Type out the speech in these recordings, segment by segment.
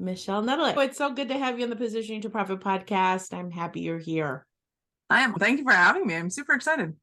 Michelle Nedelec. It's so good to have you on the Positioning to Profit podcast. I'm happy you're here. I am. Thank you for having me. I'm super excited.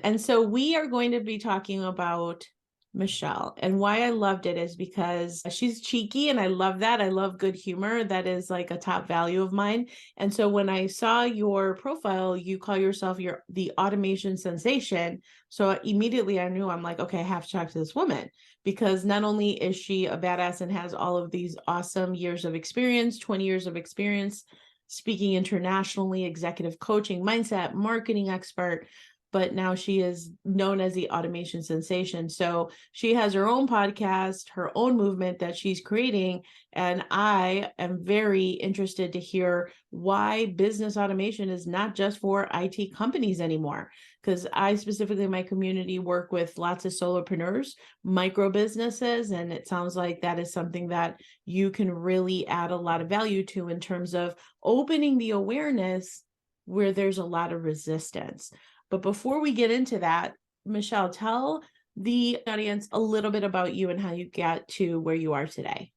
And so we are going to be talking about Michelle. And why I loved it is because she's cheeky and I love that. I love good humor. That is like a top value of mine. And so when I saw your profile, you call yourself the automation sensation. So immediately I knew, I'm like, okay, I have to talk to this woman, because not only is she a badass and has all of these awesome years of experience, 20 years of experience, speaking internationally, executive coaching, mindset, marketing expert, but now she is known as the automation sensation. So she has her own podcast, her own movement that she's creating. And I am very interested to hear why business automation is not just for IT companies anymore. Because I specifically, in my community, work with lots of solopreneurs, micro businesses, and it sounds like that is something that you can really add a lot of value to in terms of opening the awareness where there's a lot of resistance. But before we get into that, Michelle, tell the audience a little bit about you and how you got to where you are today.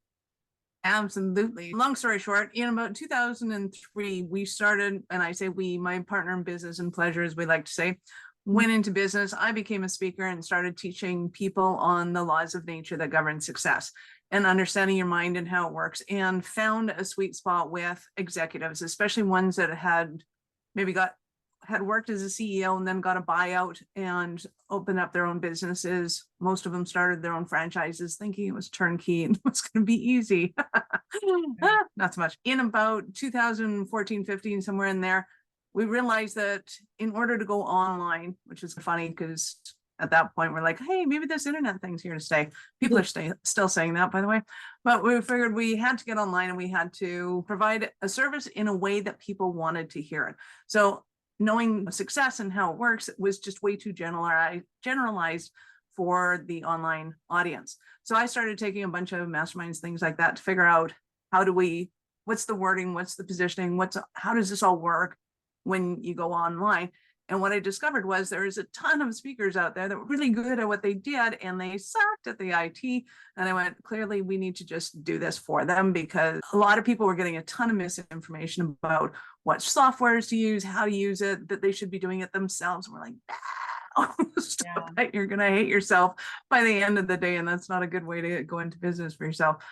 Absolutely. Long story short, in about 2003, we started, and I say we, my partner in business and pleasure, as we like to say, went into business. I became a speaker and started teaching people on the laws of nature that govern success and understanding your mind and how it works, and found a sweet spot with executives, especially ones that had worked as a CEO and then got a buyout and opened up their own businesses. Most of them started their own franchises thinking it was turnkey and it was going to be easy. Not so much. In about 2014, 15, somewhere in there, we realized that in order to go online, which is funny because at that point we're like, hey, maybe this internet thing's here to stay. People are still saying that, by the way. But we figured we had to get online and we had to provide a service in a way that people wanted to hear it. So knowing success and how it works was just way too generalized for the online audience. So I started taking a bunch of masterminds, things like that, to figure out what's the wording, what's the positioning, how does this all work when you go online? And what I discovered was there is a ton of speakers out there that were really good at what they did and they sucked at the IT. And I went, clearly, we need to just do this for them, because a lot of people were getting a ton of misinformation about what softwares to use, how to use it, that they should be doing it themselves. And we're like, stop that. You're going to hate yourself by the end of the day. And that's not a good way to go into business for yourself.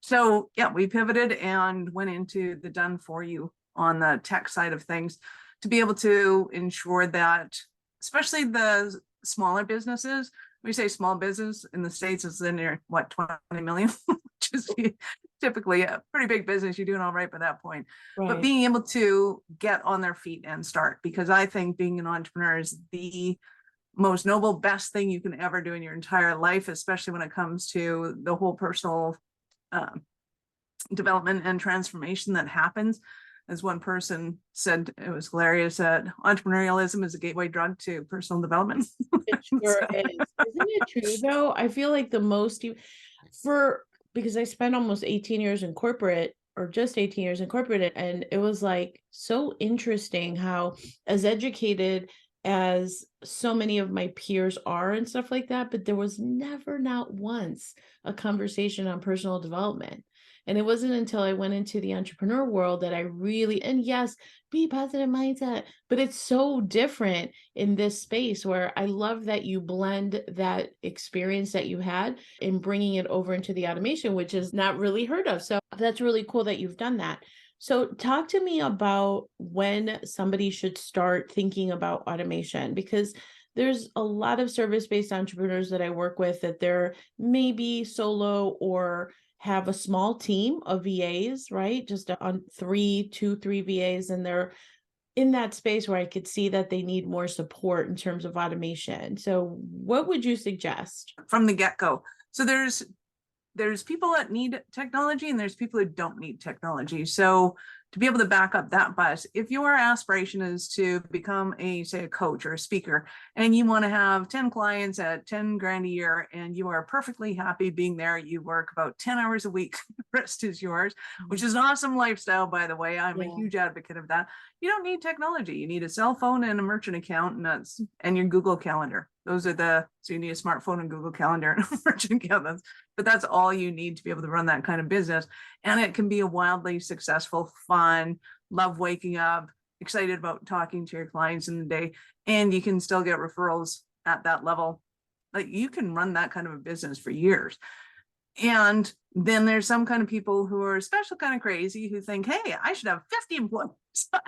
So yeah, we pivoted and went into the done for you on the tech side of things, to be able to ensure that, especially the smaller businesses, we say small business in the States is in near 20 million, which is typically a pretty big business. You're doing all right by that point. Right. But being able to get on their feet and start, because I think being an entrepreneur is the most noble, best thing you can ever do in your entire life, especially when it comes to the whole personal development and transformation that happens. As one person said, it was hilarious, that entrepreneurialism is a gateway drug to personal development. It sure is. Isn't it true though? I feel like because I spent almost 18 years in corporate, or just 18 years in corporate, and it was like so interesting how, as educated as so many of my peers are and stuff like that, but there was never, not once, a conversation on personal development. And it wasn't until I went into the entrepreneur world that I really, and yes, be positive mindset, but it's so different in this space, where I love that you blend that experience that you had in bringing it over into the automation, which is not really heard of. So that's really cool that you've done that. So talk to me about when somebody should start thinking about automation, because there's a lot of service-based entrepreneurs that I work with that they're maybe solo or have a small team of VAs, right? Just on 3 VAs, and they're in that space where I could see that they need more support in terms of automation. So what would you suggest? From the get-go. So there's people that need technology and there's people who don't need technology. So to be able to back up that bus. If your aspiration is to become say a coach or a speaker, and you want to have 10 clients at 10 grand a year, and you are perfectly happy being there, you work about 10 hours a week, the rest is yours, which is an awesome lifestyle, by the way. I'm a huge advocate of that. You don't need technology. You need a cell phone and a merchant account, and your Google Calendar. So you need a smartphone and Google Calendar and a merchant account. But that's all you need to be able to run that kind of business. And it can be a wildly successful, fun, love waking up, excited about talking to your clients in the day, and you can still get referrals at that level. Like, you can run that kind of a business for years. And then there's some kind of people who are special kind of crazy who think, hey, I should have 50 employees.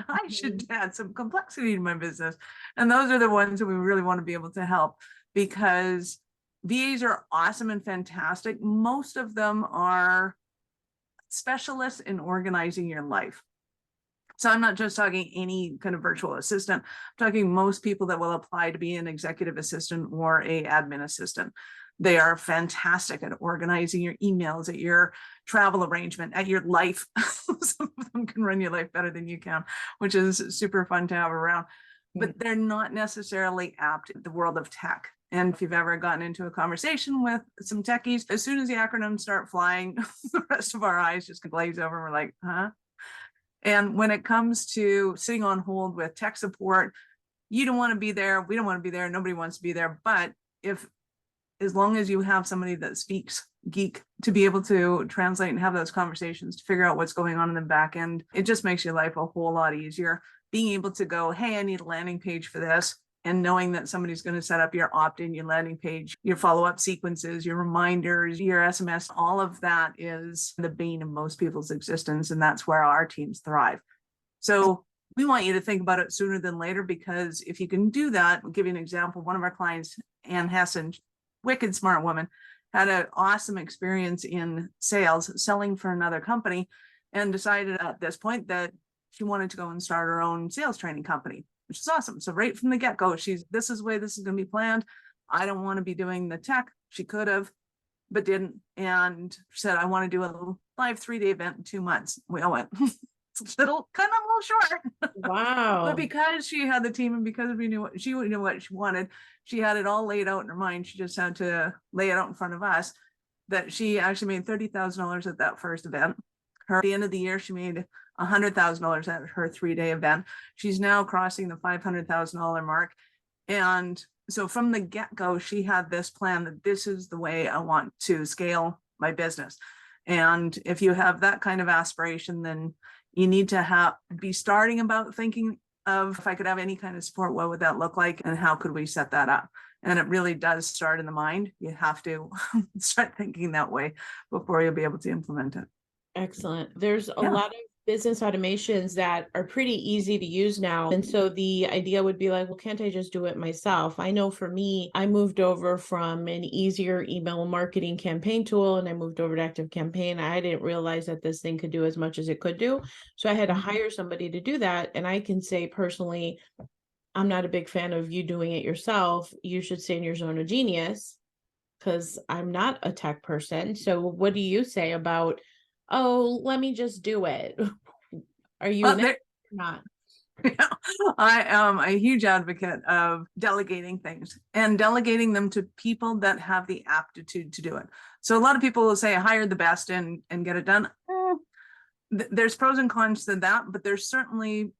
I should add some complexity to my business. And those are the ones that we really want to be able to help, because VAs are awesome and fantastic. Most of them are specialists in organizing your life. So I'm not just talking any kind of virtual assistant. I'm talking most people that will apply to be an executive assistant or a admin assistant. They are fantastic at organizing your emails, at your travel arrangement, at your life. Some of them can run your life better than you can, which is super fun to have around. But they're not necessarily apt at the world of tech. And if you've ever gotten into a conversation with some techies, as soon as the acronyms start flying, the rest of our eyes just glaze over. And we're like, huh? And when it comes to sitting on hold with tech support, you don't want to be there. We don't want to be there. Nobody wants to be there. But as long as you have somebody that speaks geek to be able to translate and have those conversations to figure out what's going on in the back end, it just makes your life a whole lot easier. Being able to go, hey, I need a landing page for this, and knowing that somebody's going to set up your opt-in, your landing page, your follow-up sequences, your reminders, your SMS, all of that is the bane of most people's existence. And that's where our teams thrive. So we want you to think about it sooner than later, because if you can do that, I'll give you an example. One of our clients, Ann Hessen, wicked smart woman, had an awesome experience in sales, selling for another company, and decided at this point that she wanted to go and start her own sales training company, which is awesome. So right from the get-go, this is the way this is going to be planned. I don't want to be doing the tech. She could have, but didn't. And said, I want to do a live 3-day event in 2 months. We all went, it's a little short. Wow. But because she had the team, and because we knew what she wanted, she had it all laid out in her mind. She just had to lay it out in front of us. That she actually made $30,000 at that first event. At the end of the year, she made $100,000 at her 3-day event. She's now crossing the $500,000 mark. And so from the get-go, she had this plan that this is the way I want to scale my business. And if you have that kind of aspiration, then you need to be starting about thinking of, if I could have any kind of support, what would that look like? And how could we set that up? And it really does start in the mind. You have to start thinking that way before you'll be able to implement it. Excellent. There's a lot of business automations that are pretty easy to use now. And so the idea would be like, well, can't I just do it myself? I know for me, I moved over from an easier email marketing campaign tool and I moved over to Active Campaign. I didn't realize that this thing could do as much as it could do. So I had to hire somebody to do that. And I can say personally, I'm not a big fan of you doing it yourself. You should stay in your zone of genius, because I'm not a tech person. So what do you say about, oh, let me just do it? Are you not? Yeah, I am a huge advocate of delegating things and delegating them to people that have the aptitude to do it. So a lot of people will say, hire the best and get it done. There's pros and cons to that, but there's certainly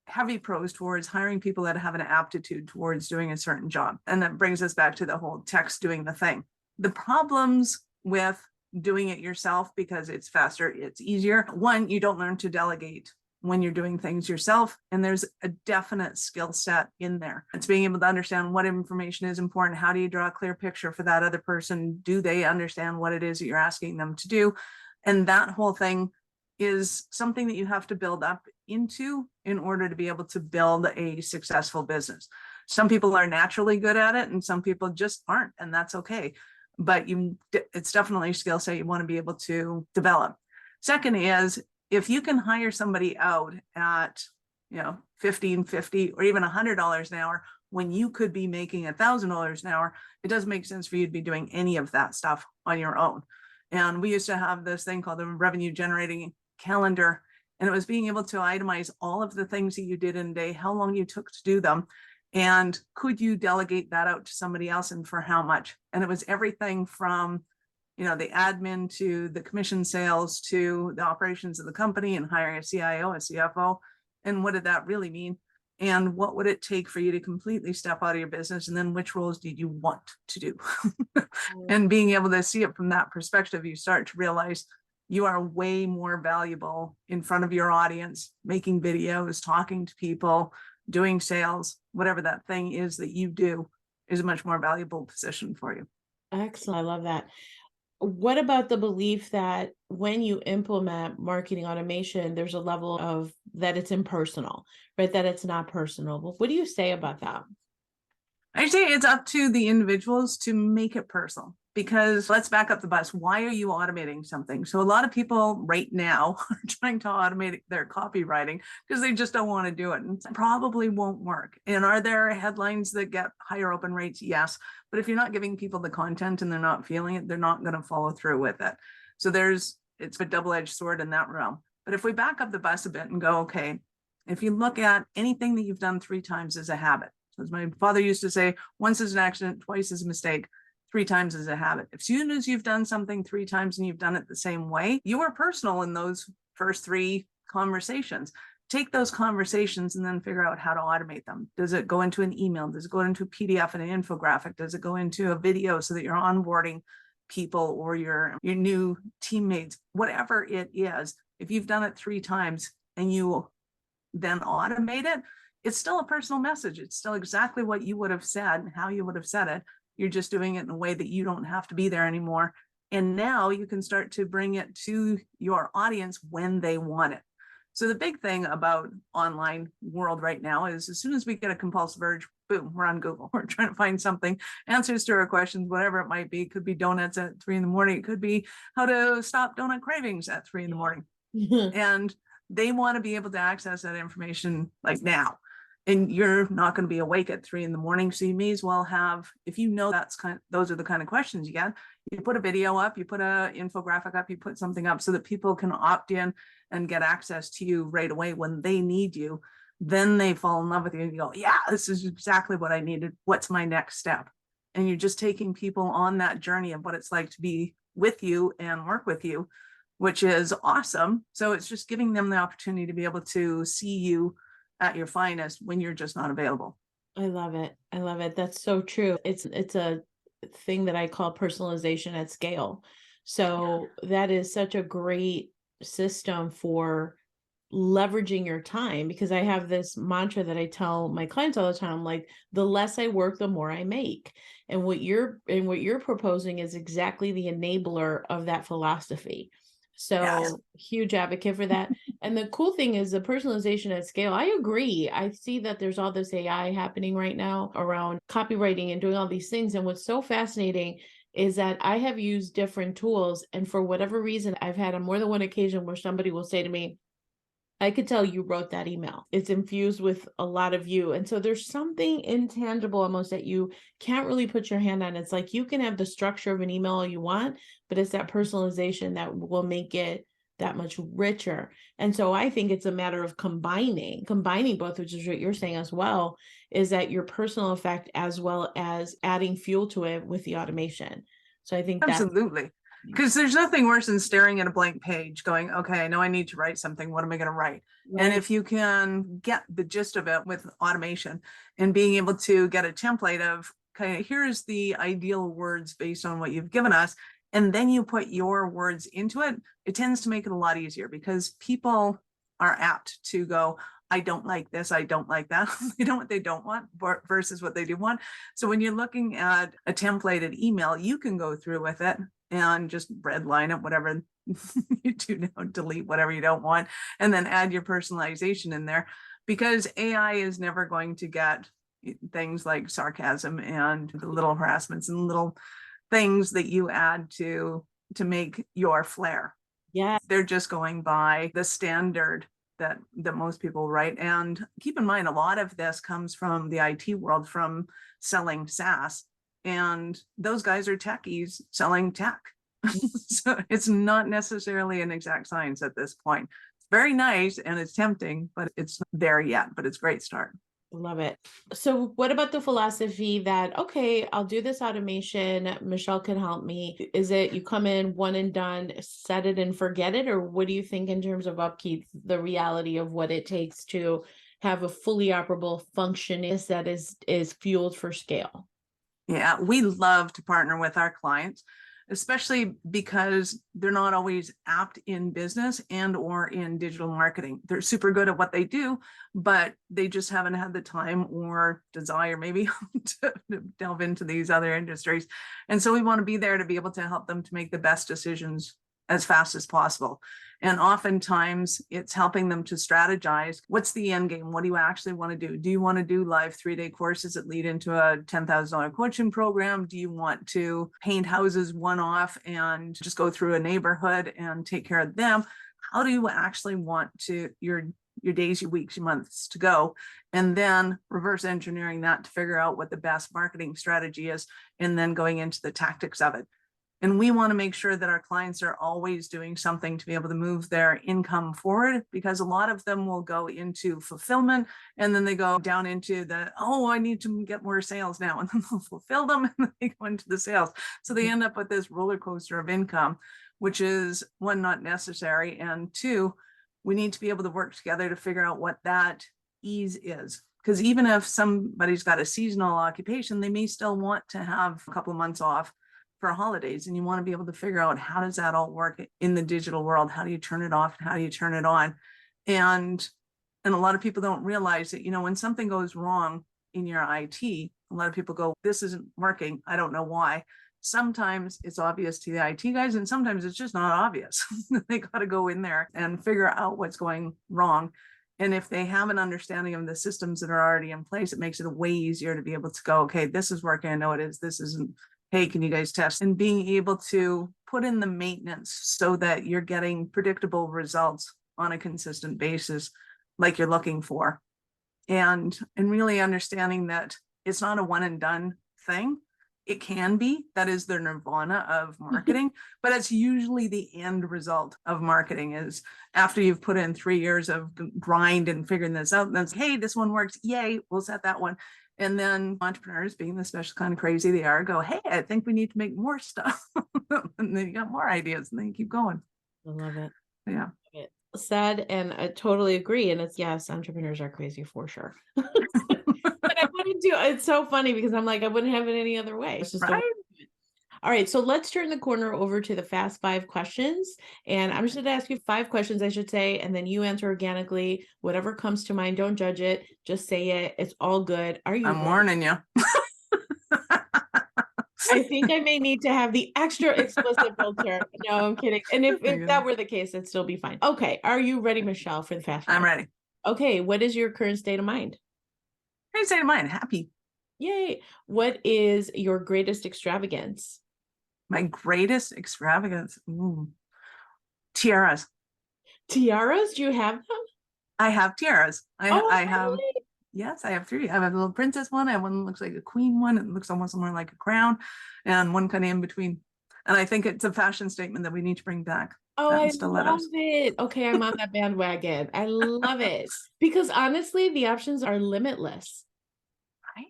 heavy pros towards hiring people that have an aptitude towards doing a certain job. And that brings us back to the whole text doing the thing. The problems with doing it yourself, because it's faster, it's easier. One, you don't learn to delegate when you're doing things yourself. And there's a definite skill set in there. It's being able to understand what information is important. How do you draw a clear picture for that other person? Do they understand what it is that you're asking them to do? And that whole thing is something that you have to build up into in order to be able to build a successful business. Some people are naturally good at it and some people just aren't, and that's okay. But it's definitely a skill set you want to be able to develop. Second is, if you can hire somebody out at, $15.50 or even $100 an hour, when you could be making $1,000 an hour, it doesn't make sense for you to be doing any of that stuff on your own. And we used to have this thing called the revenue generating calendar. And it was being able to itemize all of the things that you did in a day, how long you took to do them, and could you delegate that out to somebody else and for how much? And it was everything from, the admin to the commission sales to the operations of the company and hiring a CIO, a CFO. And what did that really mean? And what would it take for you to completely step out of your business? And then which roles did you want to do? And being able to see it from that perspective, you start to realize you are way more valuable in front of your audience, making videos, talking to people, doing sales, whatever that thing is that you do is a much more valuable position for you. Excellent. I love that. What about the belief that when you implement marketing automation, there's a level of that it's impersonal, right? That it's not personal. What do you say about that? I say it's up to the individuals to make it personal, because let's back up the bus. Why are you automating something? So a lot of people right now are trying to automate their copywriting because they just don't want to do it, and it probably won't work. And are there headlines that get higher open rates? Yes. But if you're not giving people the content and they're not feeling it, they're not going to follow through with it. So it's a double-edged sword in that realm. But if we back up the bus a bit and go, okay, if you look at anything that you've done 3 times as a habit, as my father used to say, once is an accident, twice is a mistake, 3 times is a habit. As soon as you've done something 3 times and you've done it the same way, you are personal in those first 3 conversations. Take those conversations and then figure out how to automate them. Does it go into an email? Does it go into a PDF and an infographic? Does it go into a video so that you're onboarding people or your new teammates? Whatever it is, if you've done it 3 times and you then automate it, it's still a personal message. It's still exactly what you would have said and how you would have said it. You're just doing it in a way that you don't have to be there anymore. And now you can start to bring it to your audience when they want it. So the big thing about online world right now is as soon as we get a compulsive urge, boom, we're on Google. We're trying to find something, answers to our questions, whatever it might be. It could be donuts at 3 in the morning. It could be how to stop donut cravings at 3 in the morning. And they want to be able to access that information like now. And you're not going to be awake at 3 in the morning. So you may as well have, if you know those are the kind of questions you get, you put a video up, you put an infographic up, you put something up so that people can opt in and get access to you right away when they need you. Then they fall in love with you and you go, yeah, this is exactly what I needed. What's my next step? And you're just taking people on that journey of what it's like to be with you and work with you, which is awesome. So it's just giving them the opportunity to be able to see you at your finest when you're just not available. I love it. I love it. That's so true. It's a thing that I call personalization at scale. So that is such a great system for leveraging your time, because I have this mantra that I tell my clients all the time, like the less I work, the more I make. And what you're proposing is exactly the enabler of that philosophy. So Yes. huge advocate for that. And the cool thing is the personalization at scale. I agree. I see that there's all this AI happening right now around copywriting and doing all these things. And what's so fascinating is that I have used different tools. And for whatever reason, I've had on more than one occasion where somebody will say to me, I could tell you wrote that email. It's infused with a lot of you. And so there's something intangible almost that you can't really put your hand on. It's like you can have the structure of an email all you want, but it's that personalization that will make it that much richer. And so I think it's a matter of combining both, which is what you're saying as well, is that your personal effect as well as adding fuel to it with the automation. So I think that's absolutely. Because there's nothing worse than staring at a blank page going, okay, I know I need to write something. What am I going to write? right. And if you can get the gist of it with automation and being able to get a template of, okay, here's the ideal words based on what you've given us, and then you put your words into it, it tends to make it a lot easier because people are apt to go, I don't like this, I don't like that. They know what they don't want versus what they do want. So when you're looking at a templated email, you can go through with it and just redline it, whatever you do now, delete whatever you don't want, and then add your personalization in there, because AI is never going to get things like sarcasm and the little harassments and little things that you add to make your flair. Yeah. They're just going by the standard that most people write. And keep in mind, a lot of this comes from the IT world, from selling SaaS. And those guys are techies selling tech. So it's not necessarily an exact science at this point. very nice and it's tempting, but it's not there yet, but it's a great start. Love it. So what about the philosophy that, okay, I'll do this automation, Michelle can help me. Is it you come in one and done, set it and forget it? Or what do you think in terms of upkeep, the reality of what it takes to have a fully operable function that is fueled for scale? Yeah, we love to partner with our clients, especially because they're not always apt in business and or in digital marketing. They're super good at what they do, but they just haven't had the time or desire maybe to delve into these other industries. And so we want to be there to be able to help them to make the best decisions as fast as possible. And oftentimes it's helping them to strategize. What's the end game? What do you actually want to do? Do you want to do live 3-day courses that lead into a $10,000 coaching program? Do you want to paint houses one off and just go through a neighborhood and take care of them? How do you actually want to your days, your weeks, your months to go? And then reverse engineering that to figure out what the best marketing strategy is, and then going into the tactics of it. And we want to make sure that our clients are always doing something to be able to move their income forward, because a lot of them will go into fulfillment and then they go down into the, oh, I need to get more sales now. And then they'll fulfill them and then they go into the sales. So they end up with this roller coaster of income, which is one, not necessary. And two, we need to be able to work together to figure out what that ease is. Because even if somebody's got a seasonal occupation, they may still want to have a couple of months off for holidays, and you want to be able to figure out how does that all work in the digital world? How do you turn it off? How do you turn it on? And a lot of people don't realize that, when something goes wrong in your IT, a lot of people go, this isn't working. I don't know why. Sometimes it's obvious to the IT guys, and sometimes it's just not obvious. They got to go in there and figure out what's going wrong. And if they have an understanding of the systems that are already in place, it makes it way easier to be able to go, okay, this is working. I know it is. This isn't. Hey, can you guys test? And being able to put in the maintenance so that you're getting predictable results on a consistent basis, like you're looking for. And really understanding that it's not a one and done thing. It can be, that is the nirvana of marketing, but it's usually the end result of marketing is after you've put in 3 years of grind and figuring this out, and then, hey, this one works. Yay, we'll set that one. And then entrepreneurs, being the special kind of crazy they are, go, hey, I think we need to make more stuff. And then you got more ideas and then you keep going. I love it. Yeah. Said, and I totally agree. And it's, yes, entrepreneurs are crazy for sure. But I wouldn't do it's so funny because I'm like, I wouldn't have it any other way. It's just right. All right, so let's turn the corner over to the fast 5 questions. And I'm just going to ask you 5 questions, I should say, and then you answer organically. Whatever comes to mind, don't judge it. Just say it. It's all good. Are you I'm warning you. I think I may need to have the extra explicit filter. No, I'm kidding. And if that were the case, it'd still be fine. Okay, are you ready, Michelle, for the fast 5? I'm ready. Okay, what is your current state of mind? Current state of mind, happy. Yay. What is your greatest extravagance? My greatest extravagance. Ooh. Tiaras. Tiaras? Do you have them? I have tiaras. I have, really? yes, I have 3. I have a little princess one. I have one that looks like a queen one. It looks almost more like a crown, and one kind of in between. And I think it's a fashion statement that we need to bring back. Oh, I love it. Okay, I'm on that bandwagon. I love it. Because honestly, the options are limitless. Right.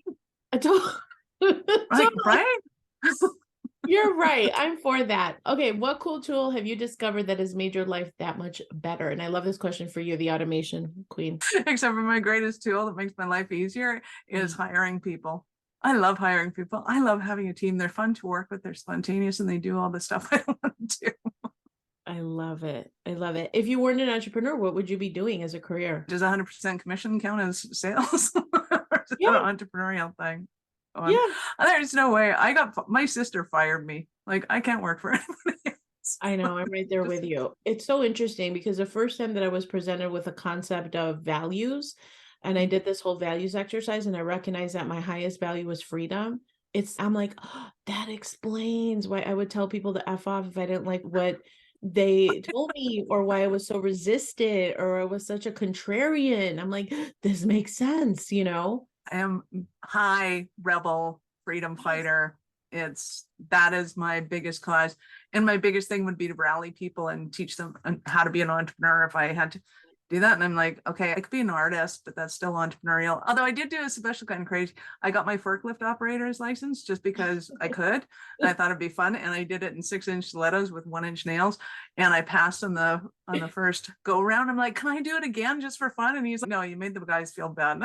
Right. You're right. I'm for that. Okay, what cool tool have you discovered that has made your life that much better? And I love this question for you, the automation queen. Except for my greatest tool that makes my life easier is hiring people. I love hiring people. I love having a team. They're fun to work with. They're spontaneous and they do all the stuff I want to do. I love it. I love it. If you weren't an entrepreneur, what would you be doing as a career? Does 100% commission count as sales? Or is it an entrepreneurial thing? Yeah. There's no way. My sister fired me. Like, I can't work for anybody else. I know. I'm right there with you. It's so interesting because the first time that I was presented with a concept of values, and I did this whole values exercise, and I recognized that my highest value was freedom. I'm like, oh, that explains why I would tell people to F off if I didn't like what they told me, or why I was so resistant, or I was such a contrarian. I'm like, this makes sense, I am high rebel freedom fighter. That is my biggest cause. And my biggest thing would be to rally people and teach them how to be an entrepreneur if I had to do that. And I'm like, okay, I could be an artist, but that's still entrepreneurial. Although I did do a special kind of crazy. I got my forklift operator's license just because I could. And I thought it'd be fun. And I did it in 6-inch stilettos with 1-inch nails. And I passed on the first go round. I'm like, can I do it again just for fun? And he's like, no, you made the guys feel bad.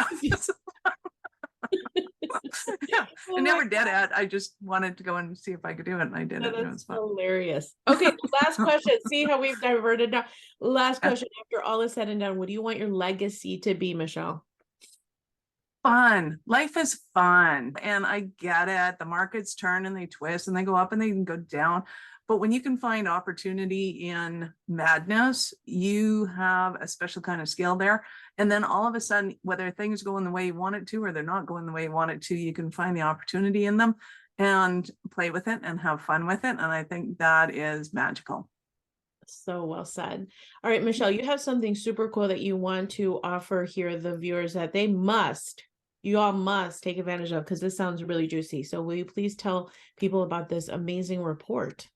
Yeah, Oh I my never did God. it. I just wanted to go and see if I could do it, and I did Oh, it. And it that's was fun. hilarious. Okay, last question. See how we've diverted now. Last Yeah. question. After all is said and done, what do you want your legacy to be, Michelle? Fun. Life is fun. And I get it. The markets turn and they twist and they go up and they can go down. But when you can find opportunity in madness, you have a special kind of skill there. And then all of a sudden, whether things go in the way you want it to, or they're not going the way you want it to, you can find the opportunity in them and play with it and have fun with it. And I think that is magical. So well said. All right, Michelle, you have something super cool that you want to offer here, the viewers, that you all must take advantage of, because this sounds really juicy. So will you please tell people about this amazing report?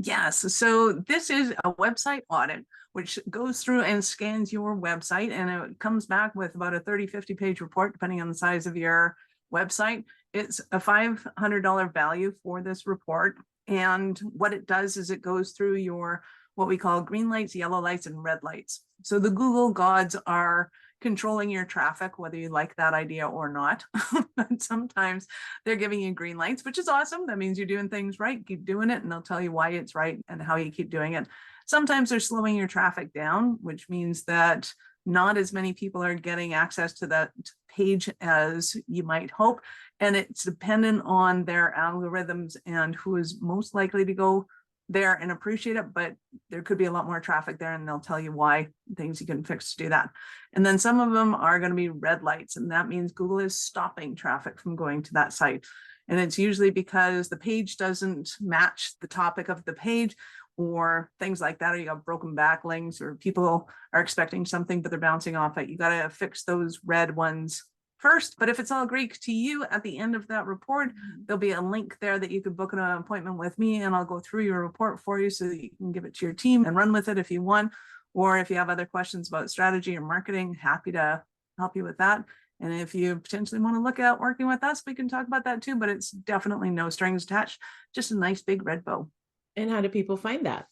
Yes. So this is a website audit, which goes through and scans your website, and it comes back with about a 30-50 page report, depending on the size of your website. It's a $500 value for this report. And what it does is it goes through your, what we call green lights, yellow lights, and red lights. So the Google gods are controlling your traffic, whether you like that idea or not. But sometimes they're giving you green lights, which is awesome. That means you're doing things right. Keep doing it, and they'll tell you why it's right and how you keep doing it. Sometimes they're slowing your traffic down, which means that not as many people are getting access to that page as you might hope. And it's dependent on their algorithms and who is most likely to go there and appreciate it, but there could be a lot more traffic there, and they'll tell you why, things you can fix to do that. And then some of them are going to be red lights, and that means Google is stopping traffic from going to that site. And it's usually because the page doesn't match the topic of the page, or things like that, or you got broken backlinks, or people are expecting something but they're bouncing off it. You got to fix those red ones first. But if it's all Greek to you, at the end of that report, there'll be a link there that you could book an appointment with me, and I'll go through your report for you so that you can give it to your team and run with it if you want. Or if you have other questions about strategy or marketing, happy to help you with that. And if you potentially want to look at working with us, we can talk about that too, but it's definitely no strings attached, just a nice big red bow. And how do people find that?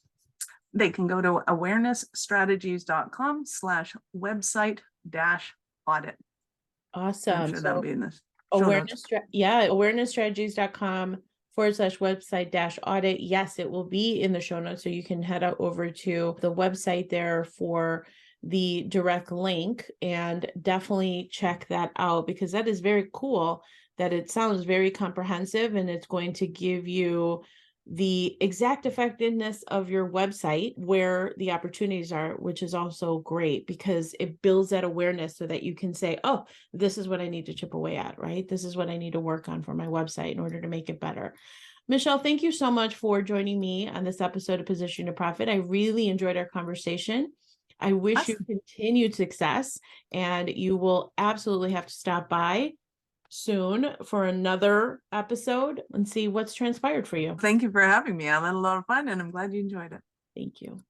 They can go to awarenessstrategies.com/website-audit. Awesome. I'm sure that'll So be in this show notes. awarenessstrategies.com/website-audit. Yes, it will be in the show notes. So you can head over to the website there for the direct link and definitely check that out, because that is very cool. That it sounds very comprehensive, and it's going to give you the exact effectiveness of your website, where the opportunities are, which is also great because it builds that awareness so that you can say, oh, this is what I need to chip away at, right? This is what I need to work on for my website in order to make it better. Michelle, thank you so much for joining me on this episode of Position to Profit. I really enjoyed our conversation. I wish you continued success, and you will absolutely have to stop by soon for another episode and see what's transpired for you. Thank you for having me. I had a lot of fun, and I'm glad you enjoyed it. Thank you.